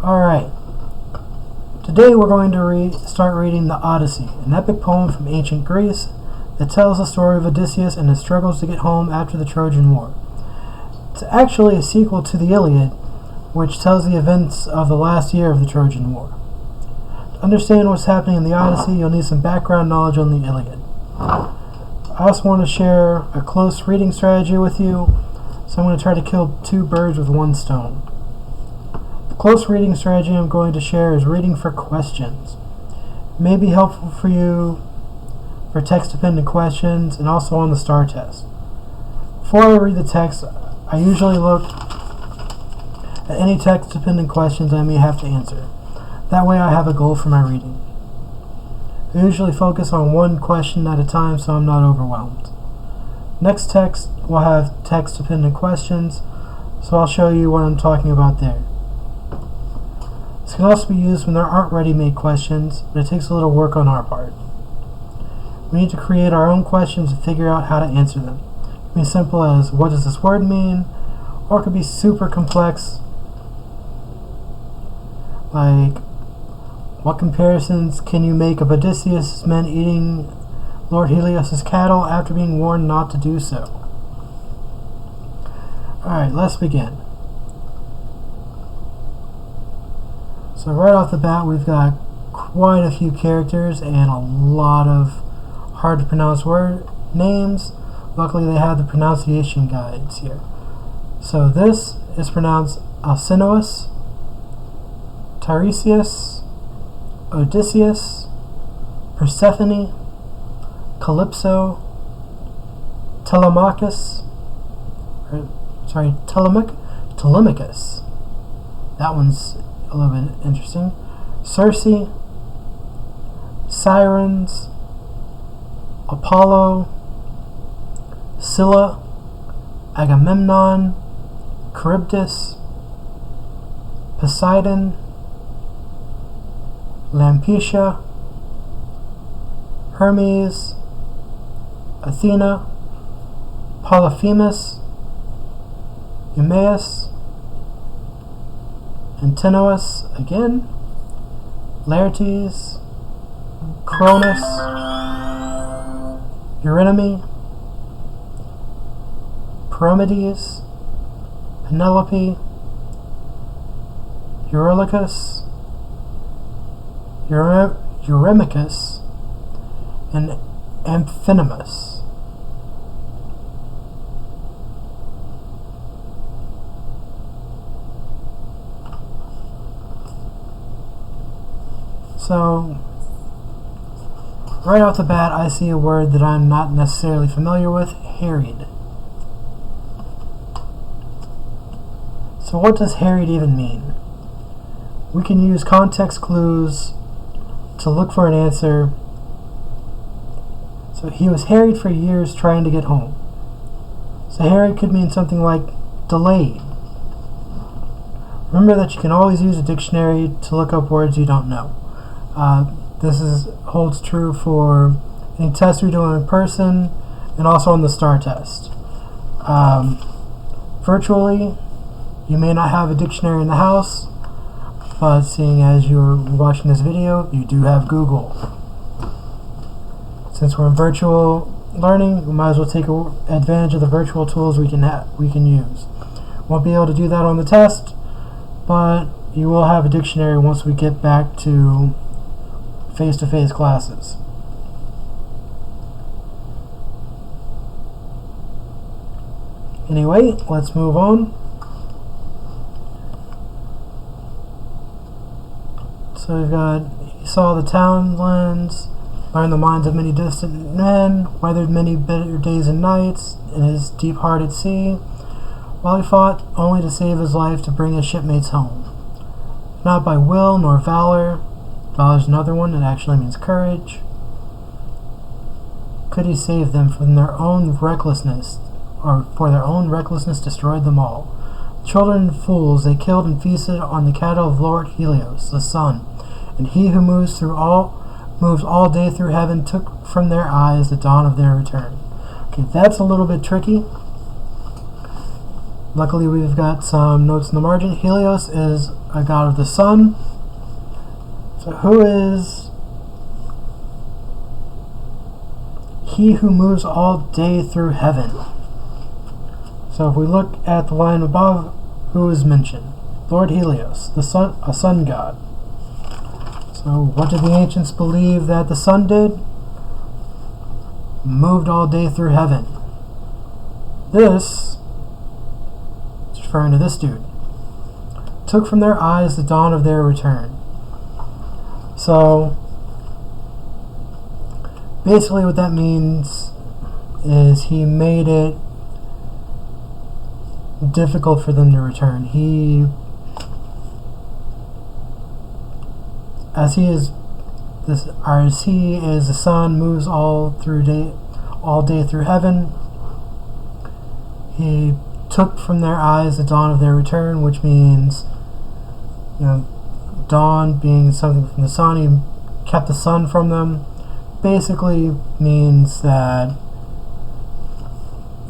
Alright, today we're going to start reading the Odyssey, an epic poem from ancient Greece that tells the story of Odysseus and his struggles to get home after the Trojan War. It's actually a sequel to the Iliad, which tells the events of the last year of the Trojan War. To understand what's happening in the Odyssey, you'll need some background knowledge on the Iliad. I also want to share a close reading strategy with you, so I'm going to try to kill two birds with one stone. The close reading strategy I'm going to share is reading for questions. It may be helpful for you for text-dependent questions and also on the STAR test. Before I read the text, I usually look at any text-dependent questions I may have to answer. That way I have a goal for my reading. I usually focus on one question at a time so I'm not overwhelmed. Next text will have text-dependent questions, so I'll show you what I'm talking about there. This can also be used when there aren't ready-made questions, but it takes a little work on our part. We need to create our own questions and figure out how to answer them. It can be simple as, what does this word mean? Or it could be super complex, like, what comparisons can you make of Odysseus' men eating Lord Helios' cattle after being warned not to do so? Alright, let's begin. So right off the bat, we've got quite a few characters and a lot of hard to pronounce word names. Luckily they have the pronunciation guides here. So this is pronounced Alcinous, Tiresias, Odysseus, Persephone, Calypso, Telemachus. That one's a little bit interesting. Circe, Sirens, Apollo, Scylla, Agamemnon, Charybdis, Poseidon, Lampetia, Hermes, Athena, Polyphemus, Eumaeus, Antinous again, Laertes, Cronus, Eurynomé, Paromedes, Penelope, Eurylochus, Eurymachus, and Amphinomus. So, right off the bat, I see a word that I'm not necessarily familiar with, harried. So what does harried even mean? We can use context clues to look for an answer. So he was harried for years trying to get home. So harried could mean something like delayed. Remember that you can always use a dictionary to look up words you don't know. This holds true for any test we do in person and also on the STAR test. Virtually, you may not have a dictionary in the house, but seeing as you're watching this video, you do have Google. Since we're in virtual learning, we might as well take advantage of the virtual tools we can use. Won't be able to do that on the test, but you will have a dictionary once we get back to face-to-face classes. Anyway, let's move on. So we've got, he saw the townlands, learned the minds of many distant men, weathered many bitter days and nights in his deep-hearted sea, while he fought only to save his life to bring his shipmates home. Not by will nor valor, valor's another one, it actually means courage, could he save them from their own recklessness, or for their own recklessness destroyed them all. Children and fools they killed and feasted on the cattle of Lord Helios, the sun, and he who moves all day through heaven took from their eyes the dawn of their return. Okay, that's a little bit tricky. Luckily, we've got some notes in the margin. Helios is a god of the sun. So who is he who moves all day through heaven? So if we look at the line above, who is mentioned? Lord Helios, the sun, a sun god. So what did the ancients believe that the sun did? Moved all day through heaven. This is referring to this dude. Took from their eyes the dawn of their return. So basically what that means is he made it difficult for them to return. As he is the sun moves all day through heaven, he took from their eyes the dawn of their return, which means, dawn being something from the sun, he kept the sun from them. Basically means that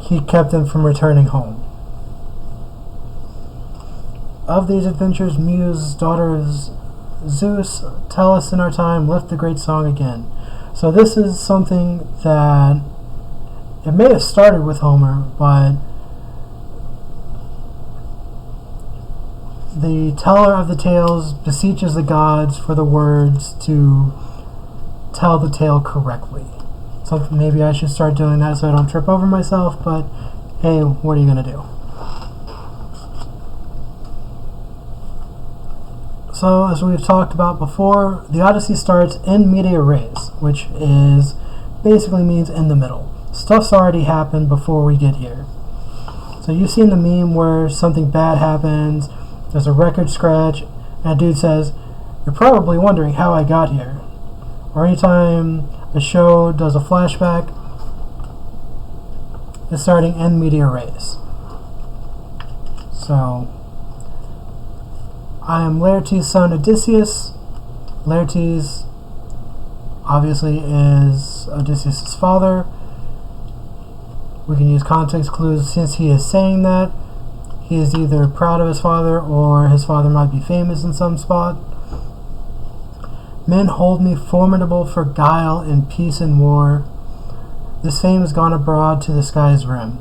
he kept them from returning home. Of these adventures, Muse, daughter of Zeus, tell us in our time, lift the great song again. So this is something that it may have started with Homer, but the teller of the tales beseeches the gods for the words to tell the tale correctly. So maybe I should start doing that so I don't trip over myself, but hey, what are you going to do? So, as we've talked about before, the Odyssey starts in media res, which is basically means in the middle. Stuff's already happened before we get here. So you've seen the meme where something bad happens, there's a record scratch, and a dude says, "You're probably wondering how I got here." Or anytime a show does a flashback, it's starting in media res. So I am Laertes' son Odysseus. Laertes obviously is Odysseus' father. We can use context clues since he is saying that. He is either proud of his father or his father might be famous in some spot. Men hold me formidable for guile in peace and war. This fame has gone abroad to the sky's rim.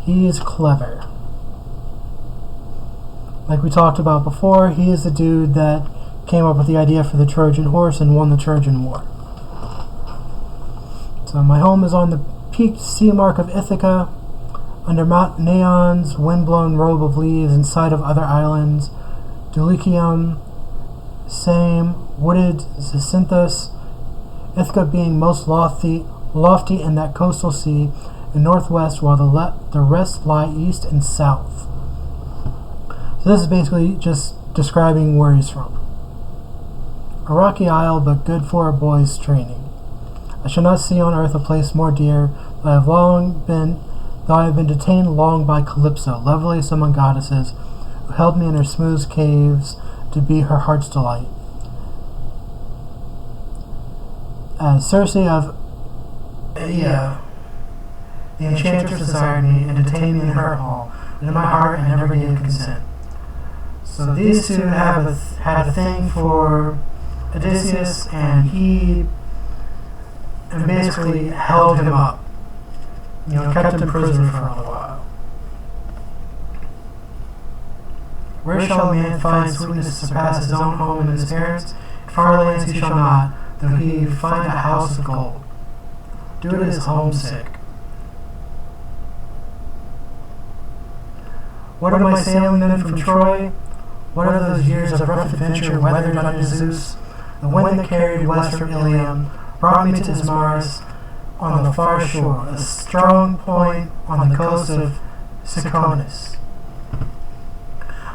He is clever. Like we talked about before, he is the dude that came up with the idea for the Trojan horse and won the Trojan War. So my home is on the peaked sea mark of Ithaca, under Mount Neon's windblown robe of leaves, in sight of other islands, Dulichium, Same, wooded Zacynthus, Ithaca being most lofty in that coastal sea in northwest, while the rest lie east and south. So this is basically just describing where he's from. A rocky isle, but good for a boy's training. I shall not see on earth a place more dear, though I have been detained long by Calypso, loveliest among goddesses, who held me in her smooth caves to be her heart's delight. As Circe of Aea, the enchantress desired me and detained me in her hall, but in my heart I never gave consent. So these two had a thing for Odysseus, and he basically held him up. Kept him prisoner for a little while. Where shall a man find sweetness to surpass his own home and his parents? In far lands he shall not, though he find a house of gold. Do it is homesick. What of my sailing then from Troy? What of those years of rough adventure weathered under Zeus? The wind that carried west from Ilium brought me to Ismarus on the far shore, a strong point on the coast of Siconus.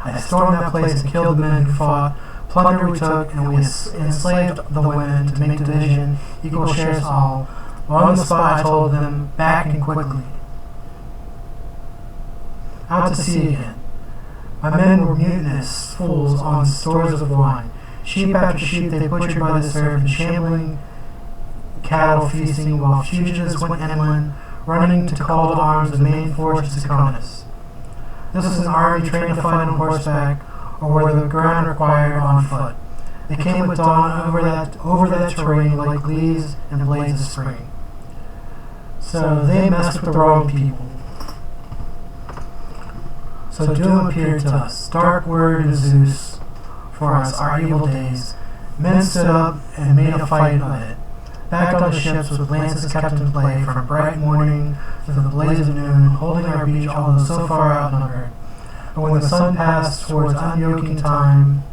I stormed that place and killed the men who fought. Plunder we took, and we enslaved the women to make division, equal shares all. While on the spot I told them, back and quickly. Out to sea again. My men were mutinous fools on stores of wine. Sheep after sheep they butchered by the surf, and shambling cattle feasting, while fugitives went inland, running to call to arms the main force of Siconus. This was an army trained to fight on horseback or where the ground required on foot. They came with dawn over that terrain like leaves and blades of spring. So they messed with the wrong people. So doom appeared to us. Dark word of Zeus for us, our evil days. Men stood up and made a fight of it. Backed on the ships with lances kept in play from bright morning to the blaze of noon, holding our beach although so far outnumbered. But when the sun passed towards unyoking time,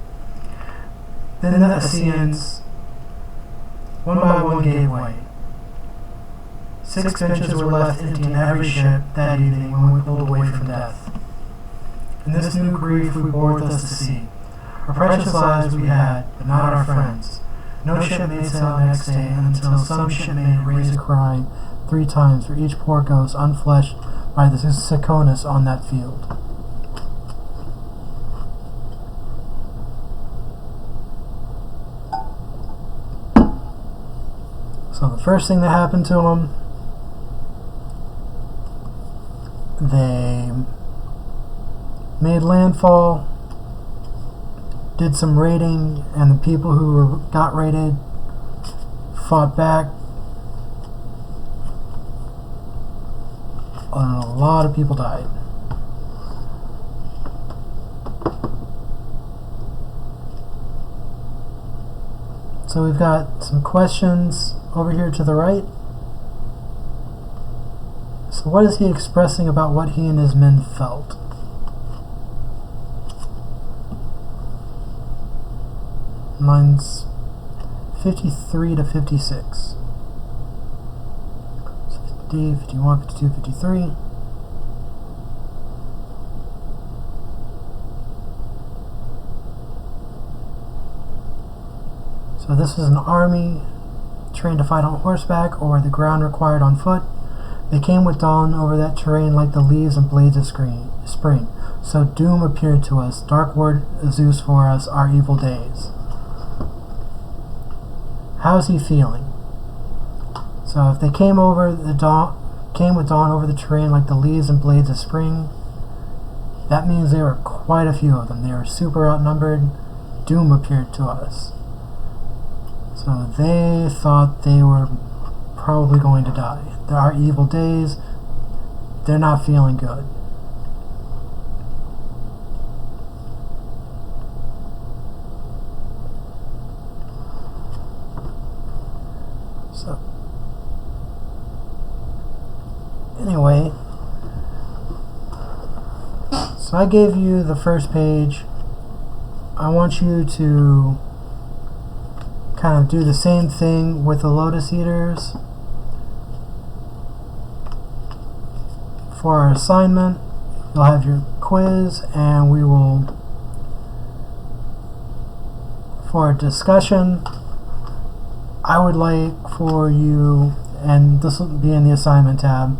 then the Assyrians one by one gave way. 6 benches were left empty in every ship that evening when we pulled away from death. And this new grief we bore with us to sea. Our precious lives we had, but not our friends. No shipmate sailed next day until some shipmate raised a cry 3 times for each poor ghost unfleshed by the Siconus on that field. So the first thing that happened to them, they made landfall, did some raiding, and the people who got raided fought back. And a lot of people died. So we've got some questions over here to the right. So what is he expressing about what he and his men felt? Lines 53 to 56. 50, 51, 52, 53. So this is an army trained to fight on horseback or the ground required on foot. They came with dawn over that terrain like the leaves and blades of spring. So doom appeared to us, dark word of Zeus for us, our evil days. How's he feeling? So if they came with dawn over the terrain like the leaves and blades of spring, that means there were quite a few of them. They were super outnumbered. Doom appeared to us. So they thought they were probably going to die. There are evil days. They're not feeling good. So anyway, so I gave you the first page. I want you to kind of do the same thing with the Lotus Eaters. For our assignment, you'll have your quiz, and we will, for our discussion, I would like for you, and this will be in the assignment tab,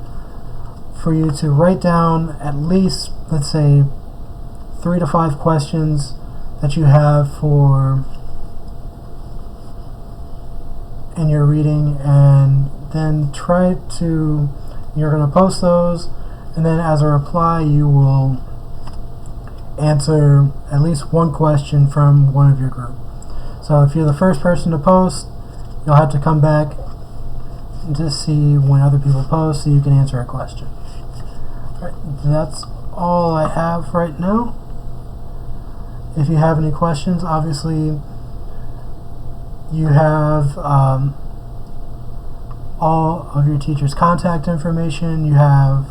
for you to write down at least, let's say, 3 to 5 questions that you have for in your reading, and then try to, you're going to post those, and then as a reply you will answer at least one question from one of your group. So if you're the first person to post, you'll have to come back to see when other people post so you can answer a question. Alright, that's all I have right now. If you have any questions, obviously you have all of your teacher's contact information. You have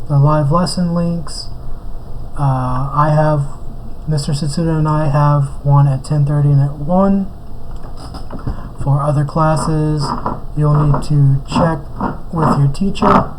the live lesson links. I have, Mr. Satsuda and I have one at 10:30 and at 1. For other classes, you'll need to check with your teacher.